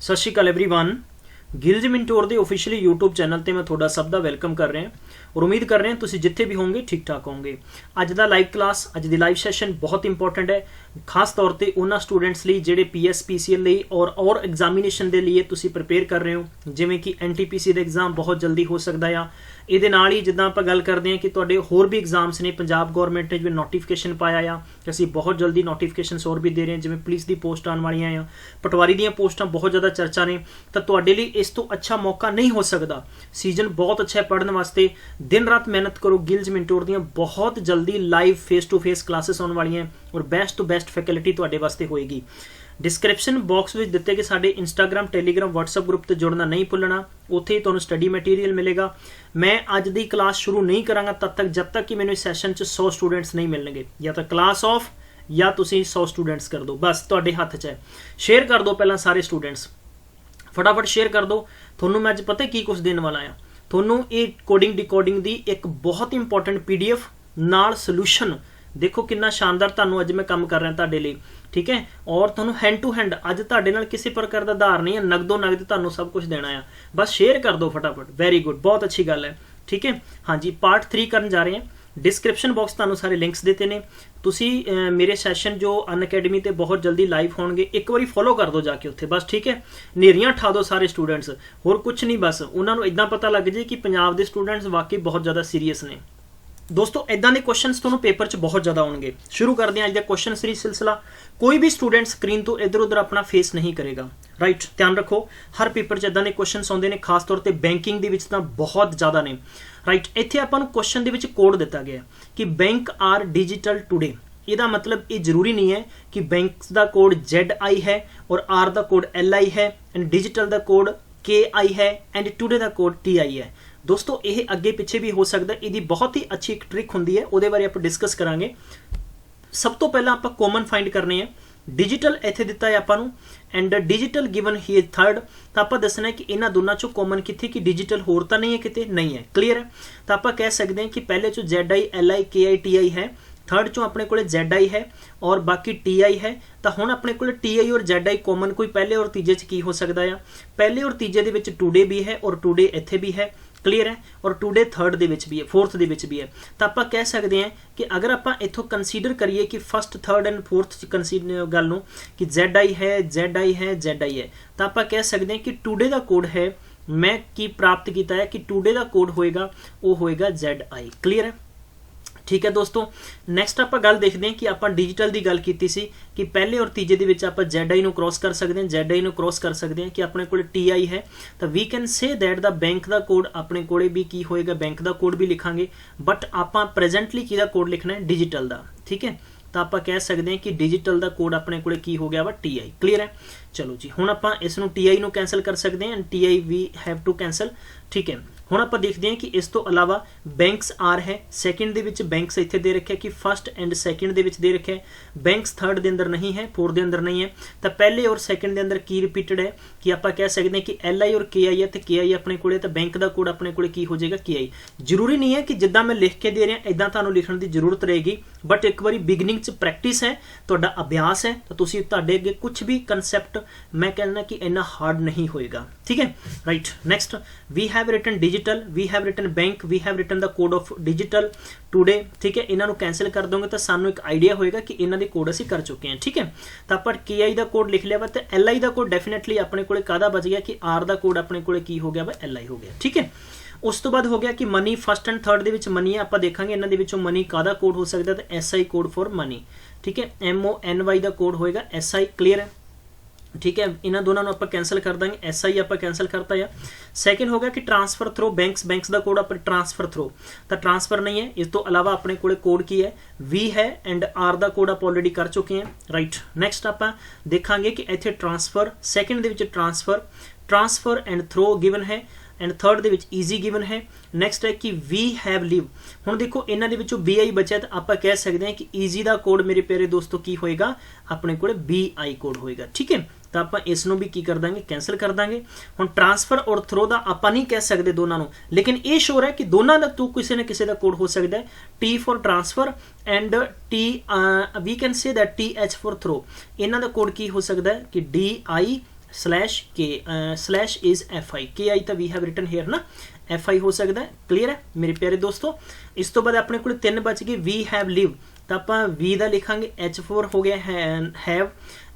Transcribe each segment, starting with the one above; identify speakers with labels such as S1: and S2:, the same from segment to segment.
S1: सत श्री अकाल एवरीवन। गिल्ज मिंटोर के ऑफिशियली यूट्यूब चैनल पर मैं थोड़ा सब का वेलकम कर रहा और उम्मीद कर रहे हैं तुम जिथे भी होंगे ठीक ठाक होंगे। अज का लाइव क्लास अज की लाइव सैशन बहुत इंपॉर्टेंट है, खास तौर पर उन्होंने स्टूडेंट्स लिए जोड़े PS PCL और एग्जामिनेशन के लिए तुम प्रिपेयर कर रहे हो, जिमें कि NTPC का एग्जाम बहुत जल्दी हो सकता है। ये ही जिदा आप गल करते हैं कि तुहाडे होर भी एग्जाम्स ने, पंजाब गौरमेंट ने जो नोटिफिकेशन पाया असी बहुत जल्दी नोटिफिकेशन और भी दे रहे हैं, जिमें पुलिस की पोस्ट आने वाली आ, पटवारी दी पोस्टां बहुत ज़्यादा चर्चा ने। तो तुहाडे लिए इस तो अच्छा मौका नहीं हो सकता। सीजन बहुत अच्छा है पढ़ने वास्ते, दिन रात मेहनत करो। गिल्ज मिंटोर दी बहुत जल्दी live face to face classes आने वाली हैं और बेस्ट टू बेस्ट फैकल्टी तुहाडे वास्ते होएगी। डिस्क्रिप्शन बॉक्स में दिते कि साडे इंस्टाग्राम टैलीग्राम व्हाट्सएप ग्रुप से जुड़ना नहीं भुलना, उत्थे ही तुहानूं स्टडी मटीरियल मिलेगा। मैं अज दी क्लास शुरू नहीं करांगा तब तक जब तक कि मैंने इस सैशन 100 स्टूडेंट्स नहीं मिलणगे। या तो क्लास ऑफ या तुसीं 100 स्टूडेंट्स कर दो, बस तुहाडे हत्थ 'च है। शेयर कर दो पहला सारे स्टूडेंट्स, फटाफट शेयर कर दो। तुहानूं मैं अज पता की कुछ देने वाला आ, तुहानूं ये कोडिंग डिकोडिंग दी एक बहुत इंपॉर्टेंट PDF नाल सोल्यूशन। देखो कितना शानदार तुहानूं अज मैं काम कर रहा तुहाडे लई, ठीक है। और तुहानूं हैंड टू हैंड अज तुहाडे नाल किसी प्रकार का आधार नहीं है, नगदो नगद तुहानूं सब कुछ देना है। बस शेयर कर दो फटाफट, वेरी गुड, बहुत अच्छी गल है, ठीक है। हाँ जी, पार्ट 3 करन जा रहे हैं। डिस्क्रिप्शन बॉक्स तुहानूं सारे लिंक्स देते हैं। तुसीं मेरे सैशन जो अनअकैडमी ते बहुत जल्दी लाइव होणगे, एक बारी फॉलो कर दो जाके उत्थे, बस ठीक है। नेरियां ठा दो सारे स्टूडेंट्स, होर कुछ नहीं, बस उन्होंने इदां पता लग जाए कि पंजाब के स्टूडेंट्स वाकई बहुत ज़्यादा सीरीयस ने। दोस्तों इदां दे क्वेश्चन तुहानूं पेपर 'च बहुत ज़्यादा आउणगे। शुरू करते हैं अज दा क्वेश्चन सीरीज सिलसिला। कोई भी स्टूडेंट स्क्रीन तो इधर उधर अपना फेस नहीं करेगा, राइट। ध्यान रखो, हर पेपर 'च इदां दे क्वेश्चन आउंदे ने, खास तौर पर बैंकिंग दे विच तां बहुत ज़्यादा ने, राइट। इत्थे आपां नूं क्वेश्चन दे विच कोड दिता गया कि बैंक आर डिजिटल टूडे। इसका मतलब ये जरूरी नहीं है कि बैंक का कोड ZI है और R का कोड LI है एंड डिजिटल का कोड KI है एंड टूडे का कोड TI है। दोस्तों ये अगे पिछे भी हो सकता है। इसकी बहुत ही अच्छी एक ट्रिक होंदी है, उहदे बारे आप डिस्कस करांगे। सब तो पहला आप कॉमन फाइंड करने हैं। डिजिटल इत्थे दिता है आपां नूं and digital given he is third. तो आप दसना है कि इन्हां दोनों चों कॉमन कित्थे, कि डिजिटल होर तां नहीं है किते, नहीं है, क्लीयर है। तो आप कह सकते हैं कि पहले चो ZI LI KI TI है, थर्ड चो अपने को ZI है और बाकी TI है। तो हुण अपने को TI और ZI कॉमन कोई पहले और तीजे च की हो सकता है? पहले और तीजे दे विच टूडे भी है और टूडे इत्थे भी है, क्लीयर है। और टूडे थर्ड दे विच भी है, फोर्थ दे विच भी है। तो आप कह सकते हैं कि अगर आप इत्थों कंसीडर करिए कि first third and fourth consider गल नूं कि ZI है ZI है ZI है, तो आप कह सकते हैं कि टूडे का कोड है, मैं की प्राप्त किया है कि टूडे का कोड होएगा वो होएगा ZI, क्लीयर है, ठीक है दोस्तों। नैक्सट आप गल देखते हैं कि आप डिजिटल की गल की सी कि पहले और तीजे दे विच आप ZI नूं क्रॉस कर सकते हैं, ZI नूं क्रॉस कर सकते हैं कि अपने को TI है। तो we can say that the bank का कोड अपने को भी की होएगा, बैंक का कोड भी लिखांगे, बट आप प्रेजेंटली किहदा कोड लिखना है, डिजिटल का, ठीक है। तो आप कह सकते हैं कि डिजिटल का कोड अपने को की हो गया वा TI, क्लीयर है। चलो जी, हुण आप इसनूं TI नूं कैंसल कर सकते हैं and TI we have to cancel, ठीक है। हुण आप देखते हैं कि इस तो अलावा बैंक्स आर है, सैकेंड दे विच बैंक्स इत्थे दे रखे कि फस्ट एंड सैकेंड दे विच दे रखे, बैंक्स थर्ड दे अंदर नहीं है, फोर्थ दे अंदर नहीं है। तो पहले और सैकेंड दे अंदर की रिपीटेड है कि आप कह सकते हैं कि LI और KI है, तो KI अपने को, तो बैंक का कोड अपने को की हो जाएगा KI। जरूरी नहीं है कि जिद्दां मैं लिख के दे रहा इदां तुहानूं लिखण की जरूरत रहेगी, बट एक बार बिगिनिंग च प्रैक्टिस है, तुहाडा अभ्यास है, तो तुसीं तुहाडे अगे कुछ भी कंसैप्ट मैं कहना कि इन्ना हार्ड नहीं होएगा, ठीक है, right. Next we have written digital, we have written bank, we have written the code of digital today, ठीक है। इन्हों कैंसिल कर दोगे तो सानू एक आइडिया होएगा कि इन्हों के कोड असीं कर चुके हैं, ठीक है। तो आप KI का कोड लिख लिया वा, तो LI का कोड डेफिनेटली अपने को काहदा बच गया कि R का कोड अपने को की हो गया वा, LI हो गया, ठीक है। उस तो बाद हो गया कि मनी फस्ट एंड थर्ड दे विच मनी है, आप देखांगे इन्हां दे विचों मनी काहदा कोड हो सकता है, तो SI कोड फॉर मनी, ठीक है। MONY का कोड होएगा SI, क्लीयर है, ठीक है। इन्होंने दोनों आप कैंसल कर देंगे, SI आप कैंसल करता है। सैकेंड हो गया कि ट्रांसफर थ्रो, बैंक्स का कोड आप ट्रांसफर थ्रो, तो ट्रांसफर नहीं है। इस तो अलावा अपने को कोड की है, V है एंड R का कोड आप ऑलरेडी कर चुके हैं, राइट। नैक्सट आप देखांगे कि इत्थे ट्रांसफर, सैकेंड दे विच ट्रांसफर एंड थ्रो गिवन है एंड थर्ड दे विच ईजी गिवन है। नैक्सट है कि वी हैव लिव। हुण देखो इन्हां दे विचों BI बचा, तो आप कह सकते हैं कि ईजी का कोड मेरे प्यारे दोस्तों की होएगा, अपने को BI कोड होएगा, ठीक है। तो आप इसनों भी की कर देंगे, कैंसल कर देंगे। हुण ट्रांसफर और थ्रो का आप नहीं कह सकते दोनों को, लेकिन ये श्योर है कि दोनों का तो किसी न किसी का कोड हो सकता है। T for transfer and we can say that TH for throw, इन्हों का कोड की हो सकता है कि DI slash is FI, KI तो वी हैव रिटन हेयर ना, FI हो सकता है। क्लीयर है मेरे प्यारे दोस्तों। इस तो बाद अपने को 3 बच गए, वी हैव लिव तो आप वी का लिखांगे, H फॉर हो गया have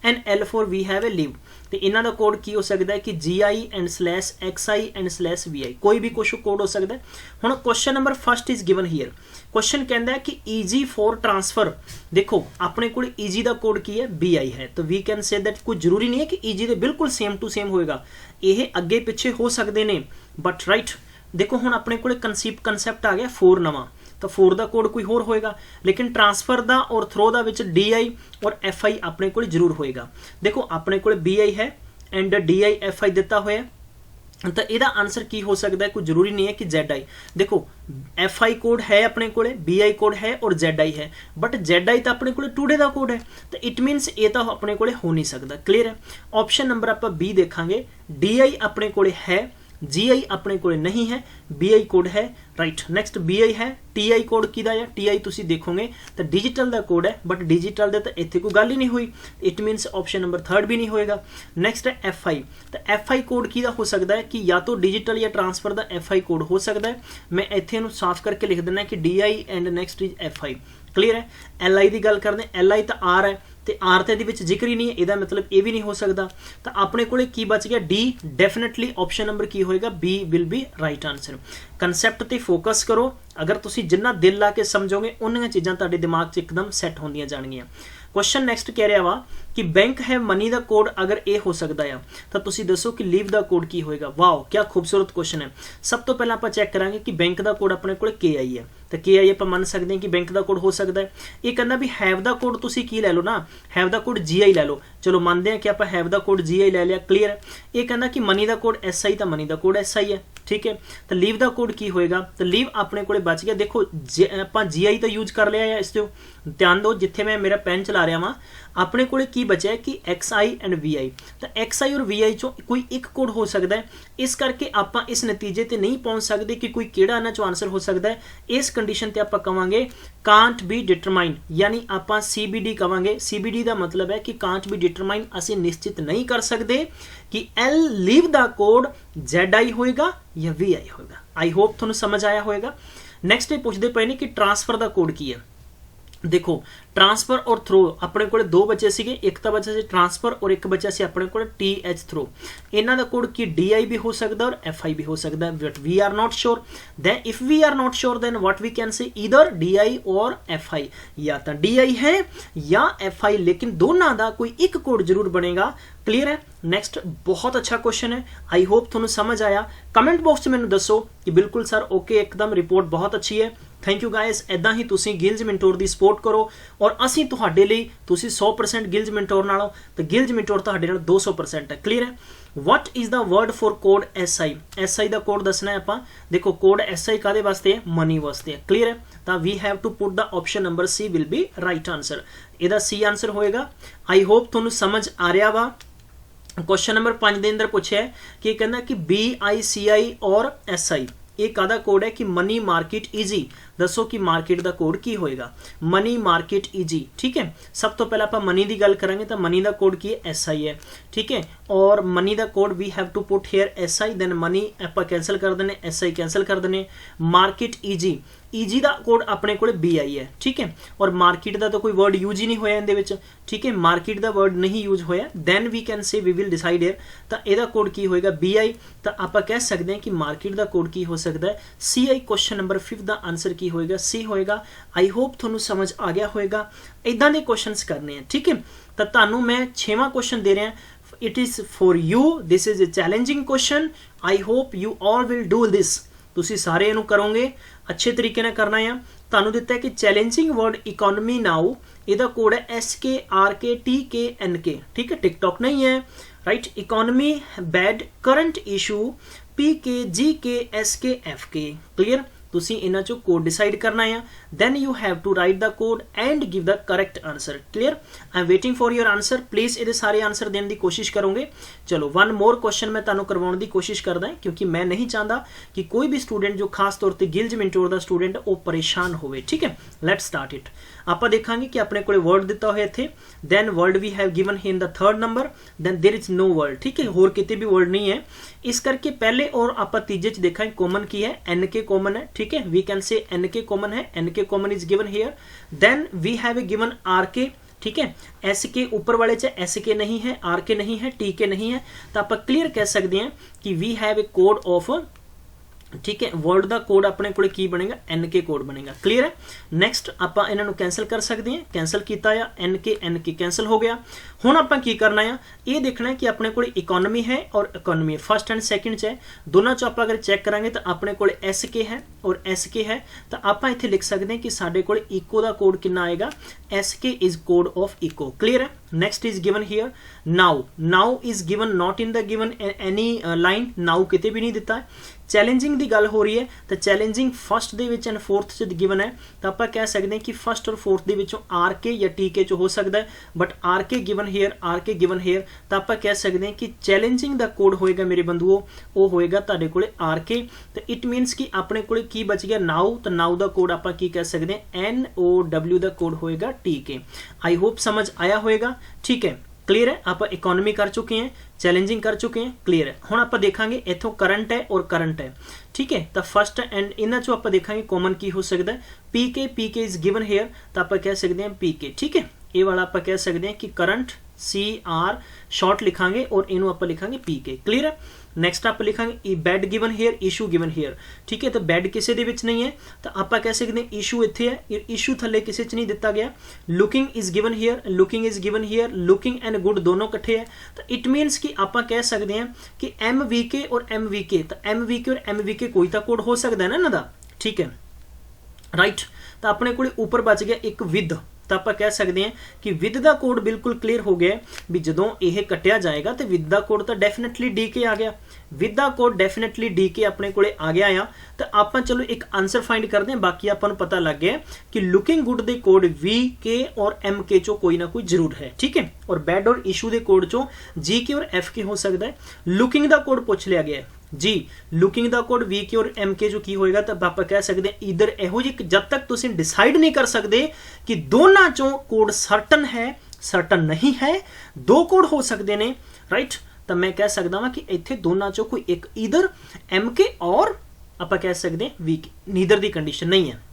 S1: and L for we have a live. तो इन्हों का कोड की हो सकता है कि GI and /XI and /VI, कोई भी कुछ कोड हो सकता है। हुण question number first is given here. Question कहता है कि ईजी फॉर ट्रांसफर, देखो अपने को ईजी का कोड की है BI है, तो वी कैन से दैट कोई जरूरी नहीं है कि ईजी तो बिल्कुल सेम टू सेम होएगा, ये अगे पिछे हो सकते हैं बट राइट। देखो हुण अपने को कंसैप्ट आ गया 4 नवा, तो 4 का कोड कोई होर होएगा, लेकिन ट्रांसफर का और थ्रो का विच DI और FI अपने को जरूर होएगा। देखो अपने को BI है एंड DI FI दिता होया, तो यदा आंसर की हो सकता है, कोई जरूरी नहीं है कि ZI। देखो FI कोड है अपने को, BI कोड है और ZI है, बट ZI तो अपने को टूडे का कोड है, तो इट मीनस ये तो अपने को हो नहीं सकता। क्लीयर है। ऑप्शन नंबर आप B देखांगे, DI अपने को है, GI अपने को नहीं है, BI कोड है। राइट नैक्सट BI है, TI कोड किदा है, TI तुसी देखोगे तो डिजिटल का कोड है, बट डिजिटल दे तो इत्थे कोई गल ही नहीं हुई, इट मीनस ऑप्शन नंबर 3 भी नहीं होएगा। नैक्सट है FI, तो FI कोड किदा हो सकता है कि या तो डिजिटल या ट्रांसफर का FI कोड हो सकता है। मैं इत्थे नूं साफ करके लिख देना कि DI and next is FI। Clear है। LI की गल करते, LI तो R है, तो R तो ये जिक्र ही नहीं है, यदा मतलब ये भी नहीं हो सकता। तो अपने को की बच गया D, डेफिनेटली ऑप्शन नंबर की होएगा B will be right answer. Concept ते फोकस करो, अगर तुसी जिन्ना दिल ला के समझोगे उन्नियां चीज़ां तुहाडे दिमाग 'च एकदम सैट होंदियां जाणगियां। क्वेश्चन नैक्सट कह रहा वा कि बैंक है मनी का कोड अगर ए हो सकता है, तो तुसी दसो कि लीव का कोड की होएगा। वाओ क्या खूबसूरत क्वेश्चन है। सब तो पहले आप चेक करांगे कि बैंक का कोड अपने को KI है, तो KI आप मन सकते हैं कि बैंक का कोड हो सकता है। ये कहना भी हैव का कोड तुसी की लै लो ना, हैव का कोड GI लै लो, चलो मानते हैं कि आप हैव का कोड GI लै लिया। क्लीयर है। ये कहना कि मनी का कोड SI, तो मनी का कोड SI है, ठीक है। तो लीव का कोड की होएगा, तो लीव अपने को बच गया। देखो आप GI तो यूज कर लिया है, इस ध्यान दो जिथे मैं मेरा पेन चला रहा वहाँ, अपने को की बचा है कि XI एंड VI, तो XI और VI चो कोई एक कोड हो सकता है। इस करके आप इस नतीजे ते नहीं पहुंच सकते कि कोई केड़ा इन्हां चो आंसर हो सकता है। इस कंडीशन ते आप कहांगे कांट बी डिटरमाइन, यानी आप CBD कहांगे। CBD का मतलब है कि कांट बी डिटरमाइन, असीं निश्चित नहीं कर सकते कि L लीव दा कोड ZI होएगा या VI होएगा। आई होप तुहानूं समझ आया होएगा। नैक्सट ये पुछदे पे ने कि ट्रांसफर का कोड की है। देखो ट्रांसफर और थ्रो अपने को 2 बचे सीगे, एक तो बचा से ट्रांसफर और एक बचा से अपने को TH थ्रो। इन्हां दा कोड की DI भी हो सकता है और FI भी हो सकता है, but we are not sure. Then if we are not sure then what we can say either DI और FI, या तो DI है या FI, लेकिन दोनों का कोई एक कोड जरूर बनेगा। क्लियर है। नैक्सट बहुत अच्छा क्वेश्चन है, आई होप तुहानूं समझ आया। कमेंट बॉक्स में मैनूं दसो कि बिल्कुल सर ओके एकदम रिपोर्ट बहुत अच्छी है। Thank you guys. इदां ही तुसी गिल्ज मिंटोर की सपोर्ट करो और असीं तुहाडे लई, तुसी 100% गिल्ज मिंटोर नालों तो गिल्ज मिंटोर तुहाडे नाल 200% है। क्लीयर है। What is the word for code SI, SI का कोड दसना है आपां। देखो कोड SI कादे वास्ते है, मनी वास्ते है। क्लीयर है। तो we have to put the option number C will be right answer. इहदा C आंसर होएगा। आई होप तुहानूं समझ आ रहा वा। क्वेश्चन नंबर 5 के अंदर पूछा है कि कहना कि BICI और SI ये कादा कोड है कि मनी मार्केट ईजी। दसो कि मार्केट का कोड की होएगा, मनी मार्केट ईजी। ठीक है। सब तो पहले आप मनी की गल करेंगे तो मनी का कोड की है SI है, ठीक है। और मनी का code we have to put here SI, then money आप कैंसल कर देने, SI कैंसल कर देने। मार्केट ईजी, ईजी का कोड अपने को BI है, ठीक है। और मार्केट का तो कोई वर्ड यूज ही नहीं होया इहदे विच, ठीक है। मार्केट का वर्ड नहीं यूज होया, then we can say we will decide here. तो यदा कोड की होएगा BI, तो आप कह सकते हैं कि मार्केट का कोड की हो सकता है CI। क्वेश्चन नंबर 5 का आंसर की होएगा C होएगा। आई होप तुहानूं समझ आ गया होएगा। इदां दे क्वेश्चंस करने हैं, ठीक है। तो तुहानूं मैं 6वां क्वेश्चन दे रहा, it is for you, this is a challenging question. I hope you all will do this. तुसी सारे इनू करोगे, अच्छे तरीके नाल करना है। तुहानूं दिता है कि चैलेंजिंग वर्ड इकोनॉमी नाउ, इहदा कोड है SKRKTKNK, ठीक है। टिकटॉक नहीं है, right. Economy bad, current issue PKGKSKFK। Clear. ਤੁਸੀਂ ਇਹਨਾਂ ਚੋਂ ਕੋਡ ਡਿਸਾਈਡ ਕਰਨਾ ਆ, then you have to write the code and give the correct answer. clear? I am waiting for your answer. please ਇਹਦੇ ਸਾਰੇ ਆਨਸਰ ਦੇਣ ਦੀ ਕੋਸ਼ਿਸ਼ ਕਰੋਗੇ। ਚਲੋ one more question ਮੈਂ ਤੁਹਾਨੂੰ ਕਰਵਾਉਣ ਦੀ ਕੋਸ਼ਿਸ਼ ਕਰਦਾ ਕਿਉਂਕਿ ਮੈਂ ਨਹੀਂ ਚਾਹੁੰਦਾ ਕਿ ਕੋਈ ਵੀ ਸਟੂਡੈਂਟ ਜੋ ਖਾਸ ਤੌਰ ਤੇ ਗਿਲਜ ਮਿੰਟੋਰ ਦਾ ਸਟੂਡੈਂਟ ਉਹ ਪਰੇਸ਼ਾਨ ਹੋਵੇ। ਠੀਕ ਹੈ, ਲੈਟਸ ਸਟਾਰਟ ਇਟ। ਆਪਾਂ ਦੇਖਾਂਗੇ ਕਿ ਆਪਣੇ ਕੋਲੇ ਵਰਡ ਦਿੱਤਾ ਹੋਇਆ ਇੱਥੇ, then word we have given in the third number, then there is no word। ਠੀਕ ਹੈ, ਹੋਰ ਕਿਤੇ ਵੀ word ਨਹੀਂ ਹੈ, ਇਸ ਕਰਕੇ ਪਹਿਲੇ और ਆਪਾਂ ਤੀਜੇ ਚ ਦੇਖਾਂਗੇ कॉमन की है, nk कॉमन है। ठीक है, we can say nk common है, nk common is given here, then we have a given rk। ठीक है, एस के ऊपर वाले च एस के नहीं है, आर के नहीं है, टी के नहीं है, तो आप क्लियर कह सकते हैं कि we have a code of, ठीक है, वर्ड का कोड अपने को की बनेगा, एन के कोड बनेगा। क्लियर है? नैक्सट आप इन्हों कैंसल कर सकते हैं, कैंसल किया या एन के कैंसल हो गया। हुण आपां की करना है, ये देखना है कि अपने को इकोनॉमी है और इकोनॉमी है, फर्स्ट एंड सैकेंड है, दोनों चो आप अगर चेक करांगे तो अपने को एस के है और एस के है, तो आप इत्थे लिख सकते हैं कि साडे कोल इको का कोड कितना आएगा, S K is code of eco. Clear है? Next is given here now, now is given not in the given any line, now किते भी नहीं दिता है। चैलेंजिंग की गल हो रही है तो challenging first they which and fourth च गिवन है, तो आप कह सकते हैं कि फर्स्ट और फोर्थ दे विचों आर के या टी के हो सकता है, बट आर के गिवन हेयर, आर के गिवन हेयर, तो आप कह सकते हैं कि चैलेंजिंग का कोड होएगा मेरे बंधुओं, वो होएगा तुहाडे कोले आर के। तो इट मीनस कि अपने कोले की बच गया नाउ, तो नाउ का कोड आप की कह सकते हैं NOW का कोड होएगा टी के। आई होप समझ आया होएगा। ठीक है, क्लियर है? आप इकोनॉमी कर चुके हैं, चैलेंजिंग कर चुके हैं, क्लियर है। हुण आप देखांगे इथों करंट है और करंट है। ठीक है, तो फर्स्ट एंड इन्हां चों आप देखांगे कॉमन की हो सकता है, पी के इज गिवन हेयर, तो आप कह सकते हैं पी के। ठीक है, ये वाला आप कह सकते हैं कि करंट CR शॉर्ट लिखांगे और इनू आप लिखांगे पी के। क्लियर है? नैक्सट आप लिखांगे bad given here, issue given here. ठीक है, तो बैड किसी दे विच नहीं है, तो आप कह सकते हैं इशू इत्थे है, इशू थले किसी च नहीं दिता गया। Looking is given hair, looking is given hair, looking and good दोनों इकट्ठे है, तो इट मीनस कि आप कह सकते हैं कि MVK और MVK, तो MVK और MVK कोई तो कोड हो सकता है ना इन्हां दा। ठीक है, राइट। तो अपने को ऊपर बच गया एक विद, तो आप कह सकते हैं कि विद का कोड बिल्कुल क्लीयर हो गया भी जदों यह कटिया जाएगा तो विद का कोड तो डेफिनेटली डी के आ गया, विद का कोड डेफिनेटली डी के अपने को आ गया आ। तो आप चलो एक आंसर फाइंड करते हैं, बाकी आपको पता लग गया कि लुकिंग गुड के कोड VK और MK चो कोई ना कोई जरूर है। ठीक है, और बैड और इशू के कोड चो GK और FK हो सकता है। लुकिंग का कोड पूछ लिया गया है जी, लुकिंग का कोड VK और MK जो की होएगा, तो आप कह सकते हैं इधर एहो जी, जब तक तुसीं डिसाइड नहीं कर सकते कि दोनों चों कोड सर्टन है सर्टन नहीं है, दो कोड हो सकते हैं, राइट। तो मैं कह सकता हाँ कि इत्थे दोनों चों कोई एक इधर MK और आप कह सकते हैं VK, नीदर की कंडीशन नहीं है।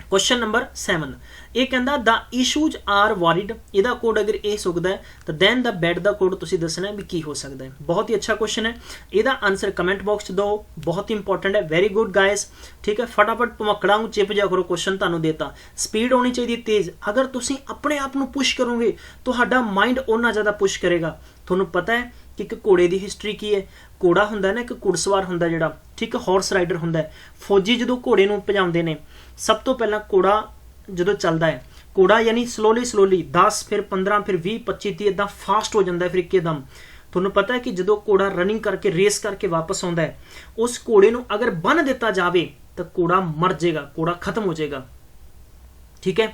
S1: क्वेश्चन नंबर 7 ये कहता द इशूज आर वॉरिड, ਇਹਦਾ कोड अगर ये सुखता है तो दैन द बैड का कोड तुसीं दसना भी की हो सकता है। बहुत ही अच्छा क्वेश्चन है, ਇਹਦਾ आंसर कमेंट बॉक्स दो, बहुत ही इंपॉर्टेंट है। Very good guys. ठीक है, फटाफट भमकड़ा चिप जा करो, क्वेश्चन तुहानूं देता, स्पीड होनी चाहिए तेज। अगर तुसीं अपने आप नूं पुश करोगे तो तुहाडा माइंड उन्ना ज़्यादा पुश करेगा। तुहानूं पता है कि एक घोड़े की हिस्टरी की है, घोड़ा हुंदा ना, एक घुड़सवार हुंदा जिहड़ा, ठीक है, हॉर्स राइडर हुंदा है। फौजी जो घोड़े नूं भजाउंदे ने, सब तो पहला घोड़ा जो चलता है, घोड़ा यानी स्लोली 10 फिर 15 फिर 20 25 30 इदां फास्ट हो जाता है, फिर एकदम। तुहानूं पता है कि जो घोड़ा रनिंग करके रेस करके वापस आता है, उस घोड़े नूं अगर बन दिता जाए तो घोड़ा मर जाएगा, घोड़ा खत्म हो जाएगा। ठीक है,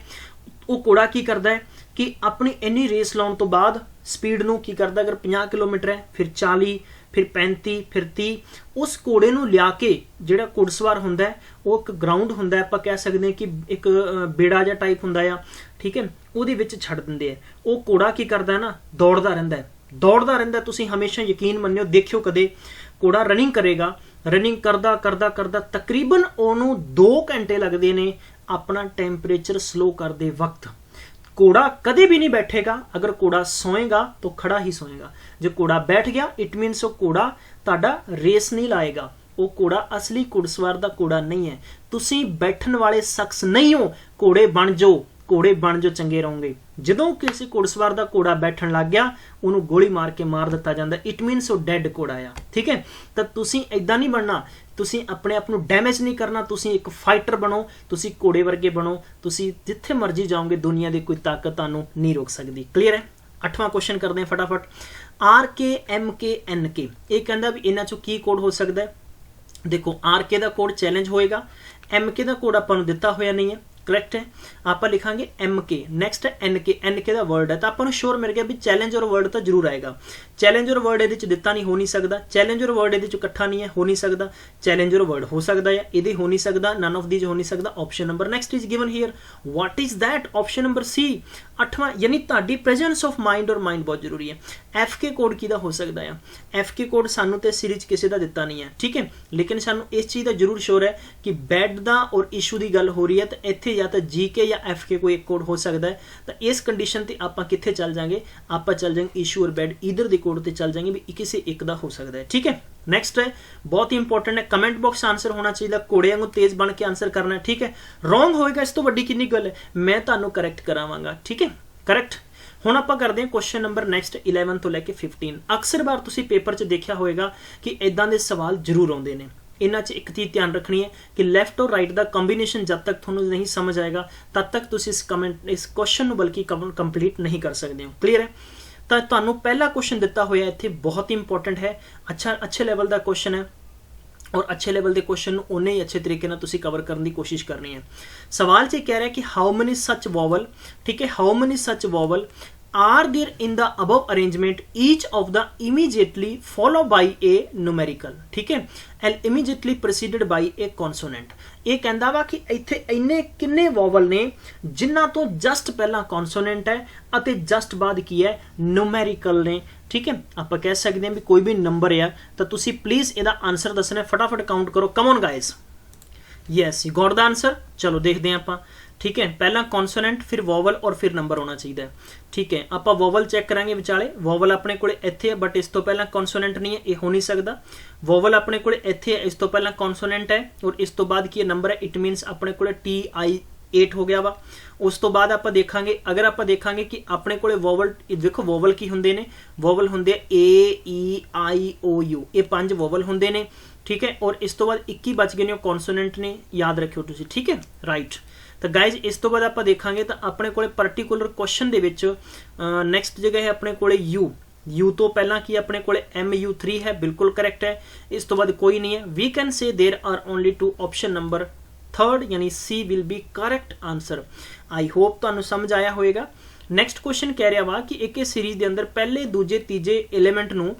S1: वो घोड़ा की करता है कि अपनी इन्नी रेस लाने तो बाद स्पीड नूं की करता, अगर 50 किलोमीटर है फिर 40 फिर 35 फिर 30, उस घोड़े नूं लिया के जिहड़ा घुड़सवार हुंदा है वो एक ग्राउंड हुंदा है, आपां कह सकते हैं कि एक बेड़ा जिहा टाइप हुंदा है, ठीक है, उहदे विच छड्ड दिंदे आ। वो घोड़ा की करदा है ना, दौड़दा रहिंदा है, दौड़दा रहिंदा। तुसीं हमेशा यकीन मन्निओ, देखिओ कदे घोड़ा रनिंग करेगा, रनिंग करदा करदा करदा तकरीबन ओनू 2 घंटे लगते ने अपना टैंपरेचर स्लो करते वक्त। घोड़ा कभी भी नहीं बैठेगा, अगर घोड़ा सोएगा तो खड़ा ही सोएगा। जो घोड़ा बैठ गया इट मीनस वो घोड़ा ताड़ा रेस नहीं लाएगा, वो घोड़ा असली घुड़सवार का घोड़ा नहीं है। तुसी बैठन वाले शख्स नहीं हो, घोड़े बन जाओ, घोड़े बन जो चंगे रहोगे। जदों किसी घुड़सवार का घोड़ा बैठन लग गया उन्होंने गोली मार के मार दिता जाता, इट मीनस वो डैड घोड़ा आ। ठीक है, तो तुसी इदां नहीं बनना, तुसी अपने आप नूं डैमेज नहीं करना, तुसी एक फाइटर बनो, तुसी घोड़े वर्गे बनो, तुसी जिथे मर्जी जाओगे दुनिया की कोई ताकत तुहानूं नहीं रोक सकती। क्लीयर है? 8वां क्वेश्चन करते हैं फटाफट। RK MK NK ये कहता भी इन्हां चों की कोड हो सकता है। देखो RK का कोड चैलेंज होएगा, MK ਦਾ ਕੋਡ ਆਪਾਂ ਨੂੰ ਦਿੱਤਾ ਹੋਇਆ ਨਹੀਂ ਹੈ, ਕਰैक्ट है। आप लिखांगे MK। नैक्सट है NK। NK का वर्ड है तो आपको श्योर मिल गया भी चैलेंज और वर्ड तो जरूर आएगा। चैलेंज और वर्ड ये दिता नहीं, हो नहीं सकता। चैलेंज और वर्ड ये इकट्ठा नहीं है, हो नहीं सकता। चैलेंज और वर्ड हो सकता है, ये हो नहीं सकता। नन ऑफ दीज हो नहीं सकता। Option number next is given here, what is that? Option number C 8वां, यानी ताड़ी प्रेजेंस ऑफ माइंड और माइंड बहुत जरूरी है। FK कोड किहदा हो सकता है? FK कोड सानू ते सीरीज किसी का दिता नहीं है, ठीक है, लेकिन सानू इस चीज़ का जरूर श्योर है कि बैड का और इशू की गल हो रही है, तो इत्थे या तो GK या FK कोई एक कोड हो सकता है। तो इस कंडीशन ते आपां कित्थे चल जाएंगे? आपां चल जाएंगे इशू और बैड ईदर दे कोड ते चल जाएंगे भी किसी एक का हो सकता है, ठीक है। नेक्स्ट है बहुत ही इंपॉर्टेंट है, कमेंट बॉक्स आंसर होना चाहिए, घोड़े वांगू तेज बन के आंसर करना है, ठीक है। रॉन्ग होएगा इस तो वड्डी कितनी गल है, मैं तुहानू करैक्ट करावांगा, ठीक है, करैक्ट। हुण आपां करदे हां क्वेश्चन नंबर नेक्स्ट 11 तो लैके 15। अक्सर बार तुसीं पेपर 'च देखिया होएगा कि इदां दे सवाल जरूर आउंदे ने। इन्हां 'च एक चीज़ ध्यान रखनी है कि लैफ्ट और राइट का कंबीनेशन जब तक तुहानू नहीं समझ आएगा तब तक तुसीं इस क्वेश्चन नू बल्कि कंप्लीट नहीं कर सकते हो। क्लीयर है? तो तुहानू पहला क्वेश्चन दिता होया इत्थे बहुत ही इंपॉर्टेंट है, अच्छे लेवल का क्वेश्चन है और अच्छे लेवल के क्वेश्चन उन्हें ही अच्छे तरीके नाल तुसीं कवर करने की कोशिश करनी है। सवाल च कह रहा है कि हाउ मेनी सच वॉवल, ठीक है, how many such vowel are there in the above arrangement, each of the immediately followed by a numerical, ठीक है, and immediately preceded by a consonant। ये कहता वा कि इत्थे इन्ने किन्ने वॉवल ने जिन्हां तो जस्ट पहला कॉन्सोनेंट है अते जस्ट बाद की है न्यूमेरिकल ने, ठीक है। आप कह सकते हैं भी कोई भी नंबर है तो तुसी प्लीज़ इसदा आंसर दसना, फटाफट काउंट करो। Come on guys, yes you got the answer. चलो देखते हैं आप, ठीक है, पहला कॉन्सोनेंट फिर वॉवल और फिर नंबर होना चाहिए, ठीक है। आप वॉवल चैक करांगे विचाले, वॉवल अपने कोले इत्थे है बट इस तो पहला कॉन्सोनेंट नहीं है, ये हो नहीं सकता। वॉवल अपने कोले इत्थे है, इस तो पहला कॉन्सोनेंट है और इस तो बाद की नंबर है, इट मीनस अपने कोले TI8 हो गया वा। उस तो बाद आप देखांगे, अगर आप देखांगे कि अपने कोले वॉवल, देखो वॉवल की हुंदे ने, वॉवल हुंदे AEIOU, ये 5 वॉवल हुंदे ने, ठीक है। और इस तो बाद 21 बच गए ने कॉन्सोनेंट ने, याद रखियो तुसीं, ठीक है, राइट। तो गाइज इस तो बाद आप देखांगे तो अपने कोले पर्टिकुलर क्वेश्चन दे विच नैक्सट जगह है अपने कोले यू तो पहला की अपने कोले MU3 है, बिल्कुल करैक्ट है। इस तो बाद कोई नहीं है। We can say there are only 2 option number 3 यानी C will be correct answer. I hope तुहानू समझ आया होएगा। नैक्सट क्वेश्चन कह रहा वा कि एक सीरीज के अंदर पहले दूजे तीजे एलीमेंट नू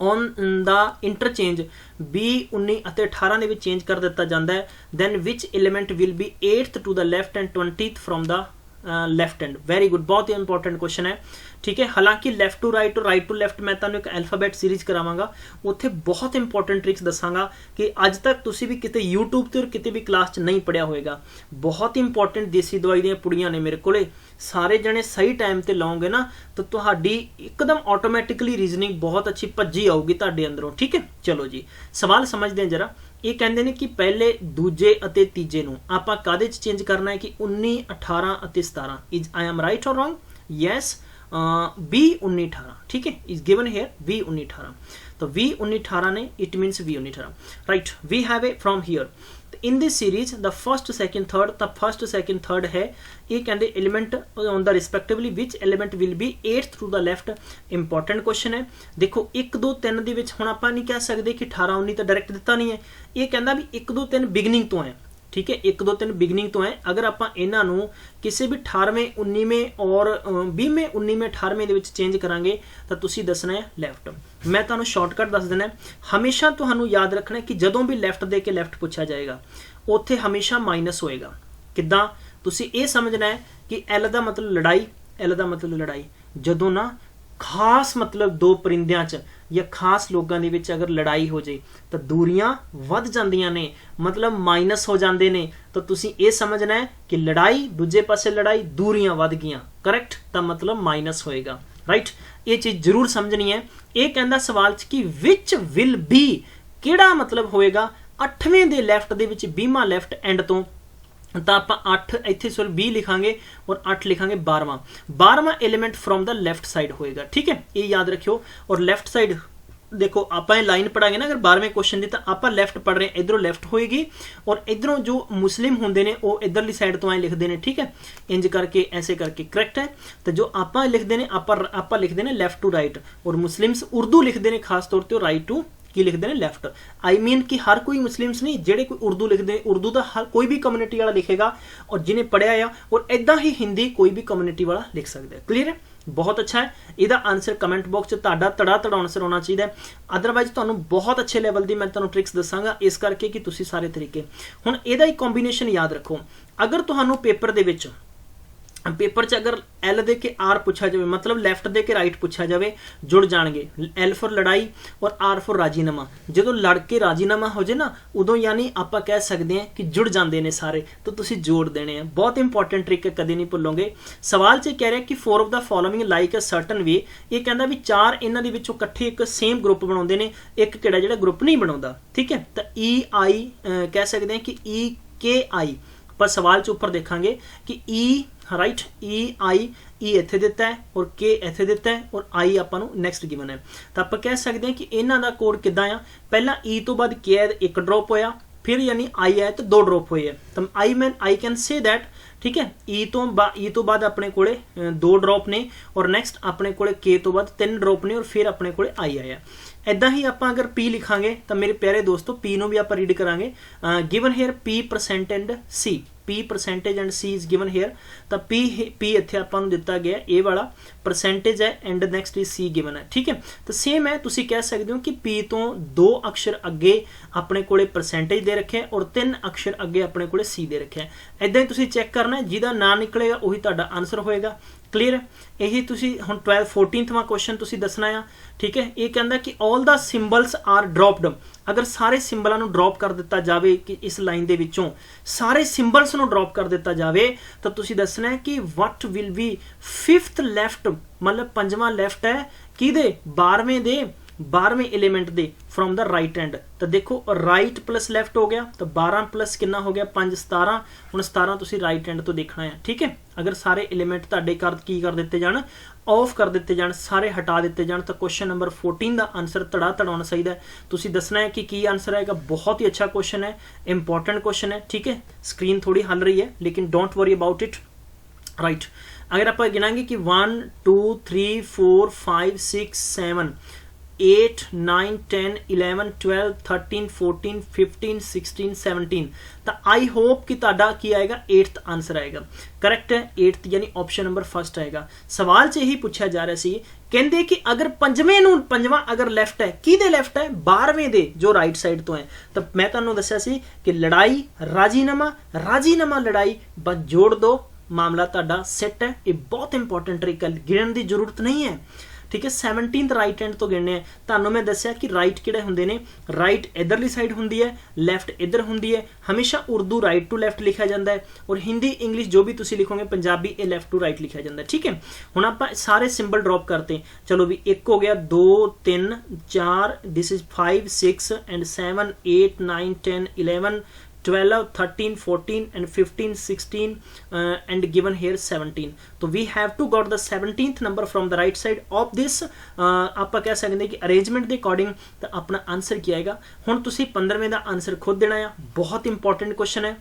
S1: ऑन द इंटरचेंज B19 ਅਤੇ 18 ਦੇ ਵਿੱਚ ਚੇਂਜ ਕਰ ਦਿੱਤਾ ਜਾਂਦਾ ਹੈ, then which element will be 8th to the left and 20th from the left hand। Very good, बहुत ही इंपॉर्टेंट क्वेश्चन है, ठीक है। हालांकि लैफ्ट टू राइट और राइट टू लैफ्ट मैं तुहानू एक अल्फाबैट सीरीज करावांगा, उत्थे बहुत इंपॉर्टेंट ट्रिक्स दसांगा कि अज तक तुसी भी किते यूट्यूब ते और किते भी क्लास च नहीं पढ़िया होएगा। बहुत इंपॉर्टेंट देसी दवाई दी पुड़ियां ने मेरे कोले, सारे जने सही टाइम ते लाओगे ना तो तुहाडी एकदम ऑटोमैटिकली रीजनिंग बहुत अच्छी भज्जी आऊगी तुहाडे अंदरों, ठीक है। चलो जी सवाल समझते हैं जरा। ये कहते हैं कि पहले दूजे अते तीजे नू आपां कादे च चेंज करना है कि 19 18 अते 17। इज आई एम राइट और रॉन्ग? यस, B19 18, ठीक है, इज गिवन हियर B19 18। तो V19 18 ने it means V19 18, right. We have a from here in this series the first second third, the first second third है ये कहते element on the respectively which element will be 8th through the left. Important question है। देखो 1 2 3 ਦੇ ਵਿੱਚ ਹੁਣ ਆਪਾਂ नहीं कह सकते कि 18 19 तो डायरैक्ट दिता नहीं है, ये कहता भी 1 2 3 बिगनिंग तो है, ठीक है, 1 2 3 बिगनिंग तो है। अगर आप इन्हां नूं किसी भी 18वें 19वें और 20वें 19वें 18वें ਦੇ ਵਿੱਚ चेंज करांगे तो तुसीं दसना है लैफ्ट। मैं तुहानूं शॉर्टकट दस देना है। हमेशा तुहानूं याद रखना है कि जदों भी लैफ्ट दे के लैफ्ट पूछा जाएगा उत्थे हमेशा माइनस होएगा। किद्दां? तुसीं ये समझना है कि L का मतलब लड़ाई, L का मतलब लड़ाई, जदों ना खास मतलब दो परिंदियां च या खास लोगों के विच अगर लड़ाई हो जाए तो दूरियां वध जांदियां ने, मतलब माइनस हो जाते हैं। तो तुसीं ये समझना है कि लड़ाई दूजे पासे लड़ाई, दूरियां वध गईयां, करेक्ट, तो मतलब माइनस होएगा, राइट। ये चीज़ जरूर समझनी है। ये कहता सवाल च कि विच विल बी, किहड़ा मतलब होएगा 8वें दे लैफ्ट दे विच 20वां लैफ्ट एंड तो आप 8 इत्थे सॉरी 20 लिखांगे और 8 लिखांगे 12वां element from the left side होएगा, ठीक है, ये याद रखियो। और लैफ्ट साइड देखो आप लाइन पढ़ांगे ना, अगर 12वें क्वेश्चन की तो आप लैफ्ट पढ़ रहे हैं, इधरों लैफ्ट होएगी और इधरों जो मुस्लिम होंगे ने वो इधरली साइड तो आए लिखते हैं, ठीक है, इंज करके ऐसे करके, करेक्ट है। तो जो आप लिखते हैं आप लिखते हैं लैफ्ट टू राइट और मुस्लिम्स उर्दू लिखते हैं खास तौर पर राइट टू की लिखते हैं लैफ्ट। आई मीन कि हर कोई मुस्लिम्स नहीं, जेडे कोई उर्दू लिखते, उर्दू तो हर कोई भी कम्यूनिटी वाला लिखेगा और जिन्हें पढ़िया आ, और इदा ही हिंदी कोई भी कम्यूनिटी वाला लिख सकता है। क्लीयर है, बहुत अच्छा है। इसका आंसर कमेंट बॉक्स तड़ा तड़ा आंसर होना चाहिए। अदरवाइज तुहानू बहुत अच्छे लैवल की मैं तुहानू ट्रिक्स दसांगा, इस करके कि तुसी सारे तरीके। हुण इहदा एक कॉम्बीनेशन याद रखो, अगर तुहानू पेपर दे विच पेपर च अगर एल दे के आर पूछा जाए, मतलब लैफ्ट दे के राइट पूछा जाए, जुड़ जाएंगे। एल फॉर लड़ाई और आर फॉर राजीनामा। जो लड़ के राजीनामा हो जाए ना, उदों यानी आप कह सकते हैं कि जुड़ जाते हैं सारे, तो तुसी जोड़ देने हैं। बहुत इंपॉर्टेंट ट्रिक है, कभी नहीं भुलोगे। सवाल च कह रहा है कि 4 of the following like a certain way. ये कहता भी 4 इन्हों के विचों इकट्ठे एक सेम ग्रुप बनाते हैं, एक किहड़ा जिहड़ा ग्रुप नहीं बनाता। ठीक है, तो ई आई कह सकते हैं कि ई के आई, पर सवाल च उपर देखांगे कि ई राइट ई आई ई इत्थे दिता है और के इत्थे दिता है और आई आपां नूं नैक्सट गिवन है। तो आप कह सकते हैं कि इन्हां दा कोड किद्दां आ, पहला ई तो बाद के है, एक ड्रॉप होया, फिर यानी आई है तो 2 ड्रॉप हुए है। तो आई कैन से दैट, ठीक है, ई तो बाद अपने कोले 2 ड्रॉप ने और नैक्सट अपने कोले के तो बाद 3 ड्रॉप ने और फिर अपने कोले आई आया। इदा ही आप अगर पी लिखांगे तो मेरे प्यारे दोस्तों पी नूं भी आप रीड करांगे। Given here P percent and C, P percentage and C is given here. तो पी इत्थे आपां नूं दिता गया ए वाला परसेंटेज है and next is C given है। ठीक है, तो सेम है, तुसीं कह सकते हो कि पी तो 2 अक्षर अगे अपने कोले परसेंटेज दे रखे और 3 अक्षर अगे अपने कोले सी दे रखे। इदां ही तुसीं चैक करना है, जिहदा ना निकलेगा उही तुहाडा आंसर होएगा। क्लीयर है, यही तुसीं हुण 14वां क्वेश्चन तुसीं दसना है। ठीक है, ये कहता कि all the symbols are dropped. अगर सारे सिंबलों को ड्रॉप कर दिता जाए कि इस लाइन के विचों सारे सिंबल्स को ड्रॉप कर दिता जाए, तो तुसीं दसना है कि what will be 5th left, मतलब 5वां लैफ्ट है किहदे 12वें एलीमेंट दे फ्रॉम द राइट एंड। तो देखो राइट प्लस लैफ्ट हो गया, तो 12 प्लस कितना हो गया 5 17। हुण 17 तुसीं राइट एंड तो देखना है। ठीक है, अगर सारे एलीमेंट तुहाडे कर दिते जाण, ऑफ कर दिते जाण, सारे हटा दिते जाण, तो क्वेश्चन नंबर 14 का आंसर तड़ा होना चाहिए। तुसीं दसना है कि की आंसर आएगा। बहुत ही अच्छा क्वेश्चन है, इंपॉर्टेंट क्वेश्चन है। ठीक है, स्क्रीन थोड़ी हल रही है लेकिन don't worry about it. Right, अगर आप गिनाएंगे कि 1 2 3 4 5 6 7 8 9 10 11 12 13 14 15 16 17, तो आई होप कि तुहाडा की आएगा 8th आंसर आएगा। करेक्ट है, 8th यानी ऑप्शन नंबर फर्स्ट आएगा। सवाल च यही पूछा जा रहा सी, कहते कि अगर 5वां अगर लैफ्ट है, किहदे लैफ्ट है 12वें दे जो राइट साइड तो है। तो मैं तुहानूं दस्सिया सी कि लड़ाई राजीनामा लड़ाई, बस जोड़ दो, मामला तुहाडा सेट है। ये बहुत इंपॉर्टेंट ट्रिक है, गिणन की जरूरत नहीं है। ठीक है, 17th राइट एंड तो गिणने हैं। तुहानूं मैं दस्सिया कि राइट किहड़े हुंदे ने, राइट इधरली साइड हुंदी है, लैफ्ट इधर हुंदी है। हमेशा उर्दू राइट टू लैफ्ट लिखा जाता है और हिंदी इंग्लिश जो भी तुसीं लिखोगे पंजाबी ये लैफ्ट टू राइट लिखा जाता है। ठीक है, हुण आपां सारे सिंबल ड्रॉप करते हैं। चलो भी 1 हो गया, 2 3 4, this is 5 6 and 7 8 9 10 11 12 13 14 and 15 16 and given here 17. So we have to got the 17th number from the right side of this. आप कह सकते हैं कि अरेंजमेंट के अकॉर्डिंग तो अपना आंसर क्या आएगा। हुण तुसीं 15वें का आंसर खुद देना है। बहुत इंपॉर्टेंट क्वेश्चन है,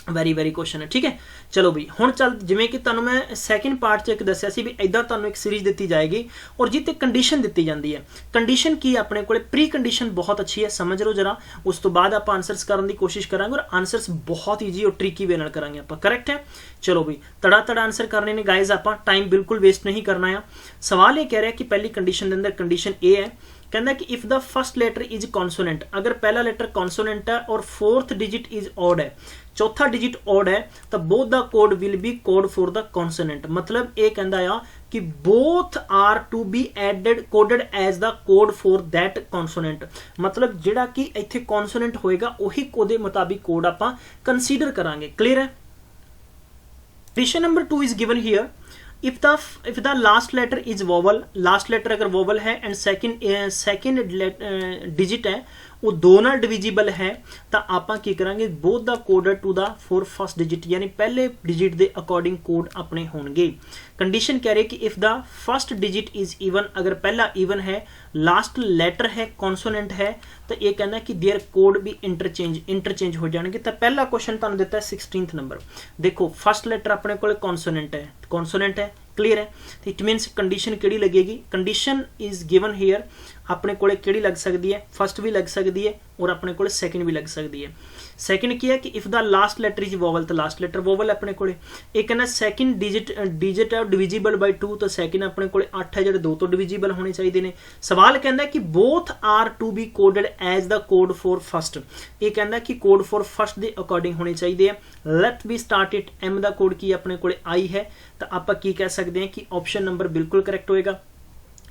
S1: वेरी क्वेश्चन है। ठीक है, चलो भी हुण चल, जिवें कि तुहानूं मैं सैकेंड पार्ट च एक दस्सिया सी भी इदां तुहानूं एक सीरीज दी जाएगी और जिते कंडीशन दी जाती है। कंडीशन की अपने कोले प्री कंडीशन बहुत अच्छी है, समझ लो जरा। उस तो बाद आप आंसर्स करने की कोशिश करांगे और आंसर्स बहुत ईजी और ट्रिकी वे नाल करांगे आप। करेक्ट है, चलो भी तड़ा आंसर करने ने गाइज, आप टाइम बिल्कुल वेस्ट नहीं करना है। सवाल ये कह रहा है कि पहली कंडीशन के अंदर कंडीशन ए है, कहता कि if the first letter is consonant, अगर पहला लेटर कॉन्सोनेंट है और 4th डिजिट इज ऑड है, चौथा डिजिट ऑड है, तो both the code will be code for the consonant. मतलब ये कहता है कि both are to be added coded as the code for that consonant. मतलब जिहड़ा कि इत्थे कॉन्सोनेंट होएगा उही कोदे मुताबिक कोड आपां कंसीडर करांगे। क्लियर है। Condition number 2 is given here, if the last letter is vowel, last letter अगर vowel है and second digit है वो दो नाल डिविजिबल है, तो आपां की करांगे both the coded to the for first digit, यानी पहले डिजिट दे अकॉर्डिंग कोड अपने होंगे। कंडीशन कह रहे कि if the first digit is even, अगर पहला इवन है, लास्ट लेटर है कॉन्सोनेंट है, तो ये कहना है कि देयर कोड भी इंटरचेंज हो जाएंगे। तो पहला क्वेश्चन तुहानूं दिता है 16th नंबर। देखो फर्स्ट लेटर अपने कोले कॉन्सोनेंट है, क्लीयर है। तो इट मीनस कंडीशन किहड़ी लगेगी, कंडीशन इज गिवन हेयर अपने कोले किहड़ी लग सकती है, फर्स्ट भी लग सकती है और अपने कोले सैकेंड भी लग सकती है। सैकेंड की है कि if the last letter is vowel, तो लास्ट लैटर वोवल अपने कोले। एक कहना सैकेंड डिजिट है डिविजिबल बाय 2, तो सैकेंड अपने कोले 8 है, जो 2 तो डिविजिबल होने चाहिए ने। सवाल कहता कि both are to be coded as the code for first, ये कहता कि कोड फॉर फर्स्ट के अकॉर्डिंग होने चाहिए है। Let be start it, M का कोड की अपने कोले आई है, तो आप की कह सकते हैं कि ऑप्शन नंबर बिल्कुल करैक्ट होएगा।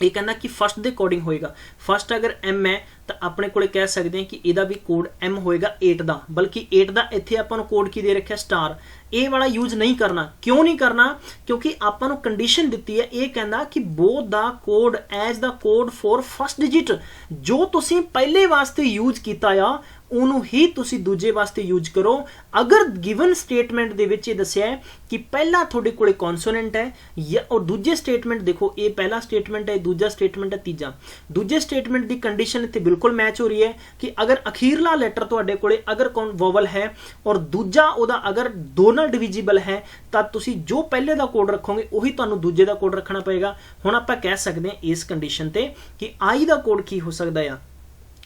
S1: ये कहना कि फर्स्ट के अकॉर्डिंग होएगा, फर्स्ट अगर एम है तो अपने को कह सकते हैं कि यदा भी कोड एम होएगा 8 का, बल्कि 8 का इत्थे आपां नूं कोड की दे रखा स्टार, ये वाला यूज नहीं करना। क्यों नहीं करना, क्योंकि आपां नूं कंडीशन दी है, ये कहना कि both the code as the code for first digit, जो तुसीं पहले वास्ते यूज किया आ ਉਹਨੂੰ ही तुसी दूजे वास्ते यूज करो। अगर गिवन स्टेटमेंट दे विच दस्सिया है कि पहला थोड़े कोले कॉन्सोनेंट है या और दूजे स्टेटमेंट देखो ये पहला स्टेटमेंट है, दूजा स्टेटमेंट है, तीजा दूजे स्टेटमेंट की कंडीशन इत्थे बिल्कुल मैच हो रही है कि अगर अखीरला लैटर तुहाडे कोले अगर कौन वोवल है और दूजा ओदा अगर दोनों डिविजिबल है तो तुसी जो पहले दा कोड रखोगे उही तुहानूं दूजे दा कोड रखना पएगा। हुण आपां कह सकते हैं इस कंडीशन ते कि आई दा कोड की हो सकता है,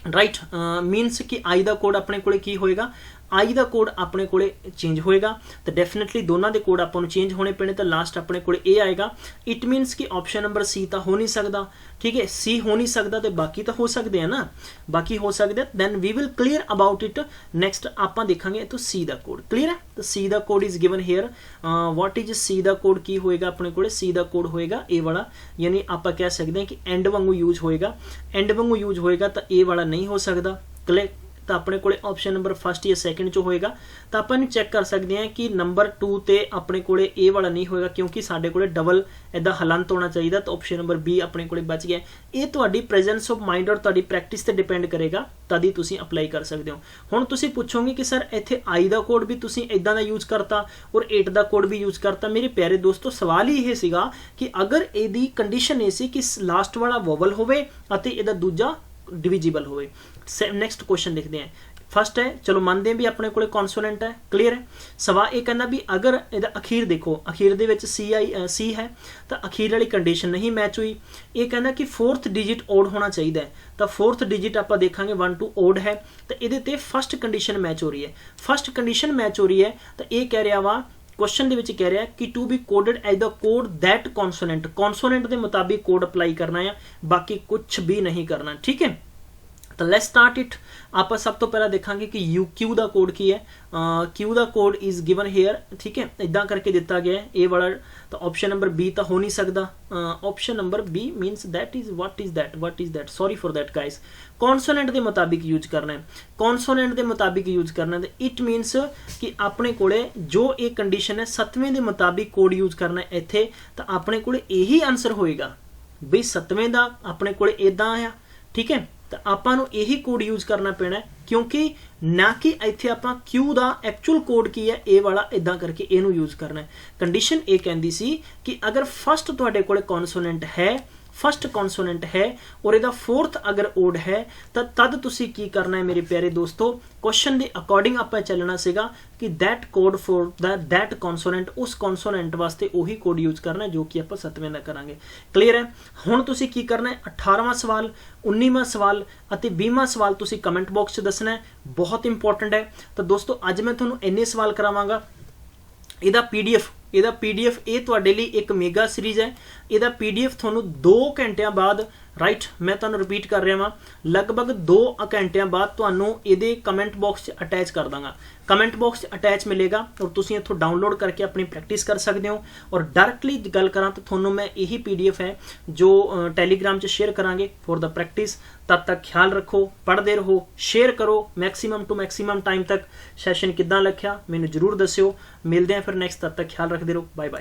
S1: राइट मीनस कि आई का कोड अपने कोले की होएगा, आई का कोड अपने कोले चेंज होएगा, तो डेफिनेटली दोनों के कोड आपको चेंज होने पैने, तो लास्ट अपने कोले ए आएगा। इट मीनस कि ऑप्शन नंबर सी तो हो नहीं सकता, ठीक है, सी हो नहीं सकता, तो बाकी तो हो सकते हैं ना, बाकी हो सकते हैं। Then we will clear about it. Next आप देखेंगे तो सी का कोड क्लीयर है, तो सी का code is given here. What is C का कोड की होएगा अपने कोले, सी का कोड होएगा ए वाला, यानी आप कह सकते हैं कि एंड वांगू यूज होएगा, एंड वांगू यूज होएगा तो ए वाला नहीं हो सकता। क्लियर, तो अपने को ऑप्शन नंबर फर्स्ट या सैकेंड चो होएगा। तो आप चैक कर सकते हैं कि नंबर 2 ते अपने को ए वाला नहीं होएगा, क्योंकि साडे कोले डबल इदा हलंत होना चाहिए, तो ऑप्शन नंबर बी अपने को बच गया। ये तुहाडी प्रेजेंस ऑफ माइंड और तुहाडी प्रैक्टिस ते डिपेंड करेगा, तभी तुसी अप्लाई कर सकते हो। हुण तुसी पूछोगे कि सर इत्थे आई दा कोड भी तुसी इदां दा यूज करता और 8 दा कोड भी यूज करता। मेरे प्यारे दोस्तों सवाल ही यह सीगा कि अगर इहदी कंडीशन ये सी कि लास्ट वाला वोवल होवे अते इहदा दूजा डिविजिबल होवे। नेक्स्ट क्वेश्चन देखते हैं। फर्स्ट है, चलो मानते हैं भी अपने को कॉन्सोनेंट है, क्लीयर है। सवा ये कहना भी अगर इहदा अखीर देखो, अखीर दे विच सी है तो अखीर वाली कंडीशन नहीं मैच हुई। ये कहना कि फोर्थ डिजिट ओड होना चाहिए, तो फोर्थ डिजिट आप देखेंगे 1 2 ओड है, तो ये फर्स्ट कंडीशन मैच हो रही है, फर्स्ट कंडीशन मैच हो रही है। तो ये कह रहा वा क्वेश्चन दे कह रहा है कि to be coded as the code that consonant, consonant के मुताबिक कोड अप्लाई करना है, बाकी कुछ भी नहीं करना, ठीक है। तो लेट्स स्टार्ट इट। आप सब तो पहला देखेंगे कि यू क्यू का कोड की है, क्यू का कोड इज गिवन हेयर, ठीक है, इदा करके दिता गया है ए वाला। तो ऑप्शन नंबर बी तो हो नहीं सकता, option number B means that is what is that sorry for that guys. Consonant के मुताबिक यूज करना है, कॉन्सोनेंट के मुताबिक यूज करना है। इट मीनस कि अपने कोले जो एक कंडीशन है 7वें के मुताबिक कोड यूज करना है इत्थे, तो अपने कोले यही आंसर होएगा बई 7वें का अपने कोले इदां आया, ठीक है। तो आपां नूं यही कोड यूज करना पैना है, क्योंकि ना कि इत्थे आपां क्यू दा एक्चुअल कोड की है ए वाला इदां करके इहनूं यूज करना है। कंडीशन ये कहती सी कि अगर फर्स्ट तुहाडे कोले कॉन्सोनेंट है, फर्स्ट कॉन्सोनेंट है और इहदा फोर्थ अगर ओड है, तो तद तुसी की करना है मेरे प्यारे दोस्तों, क्वेश्चन के अकॉर्डिंग आपां चलना सीगा कि that code for that consonant, उस कॉन्सोनेंट वास्ते उही कोड यूज करना है जो कि आपां 7वें दा करांगे। क्लीयर है। हुण तुसी की करना है 18वां सवाल, 19वां सवाल अते 20वां सवाल तुसी कमेंट बॉक्स 'च दसना है, बहुत इंपॉर्टेंट है। तो दोस्तों अज मैं तुहानूं इन्ने सवाल करावांगा। ਇਹਦਾ PDF ਇਹ ਤੁਹਾਡੇ ਲਈ ਇੱਕ मेगा सीरीज़ है। ਇਹਦਾ PDF ਤੁਹਾਨੂੰ 2 ਘੰਟਿਆਂ ਬਾਅਦ, राइट मैं ਤੁਹਾਨੂੰ रिपीट कर रहा हाँ, लगभग 2 घंटिया बाद ਤੁਹਾਨੂੰ ਇਹਦੇ कमेंट बॉक्स अटैच कर दांगा, कमेंट बॉक्स अटैच मिलेगा और तुसीं इत्थों डाउनलोड करके अपनी प्रैक्टिस कर सकते हो। और डायरेक्टली गल करा तो ਤੁਹਾਨੂੰ मैं यही PDF है जो टैलीग्राम 'ਚ शेयर करांगे फॉर द प्रैक्टिस। तब तक ख्याल रखो, पढ़ते रहो, शेयर करो, मैक्सीमम टू मैक्सीमम टाइम तक सैशन किद्दां लग्या मैनूं जरूर दस्सिओ। मिलते हैं फिर नैक्सट, तब तक ख्याल रखते रहो, बाय बाय।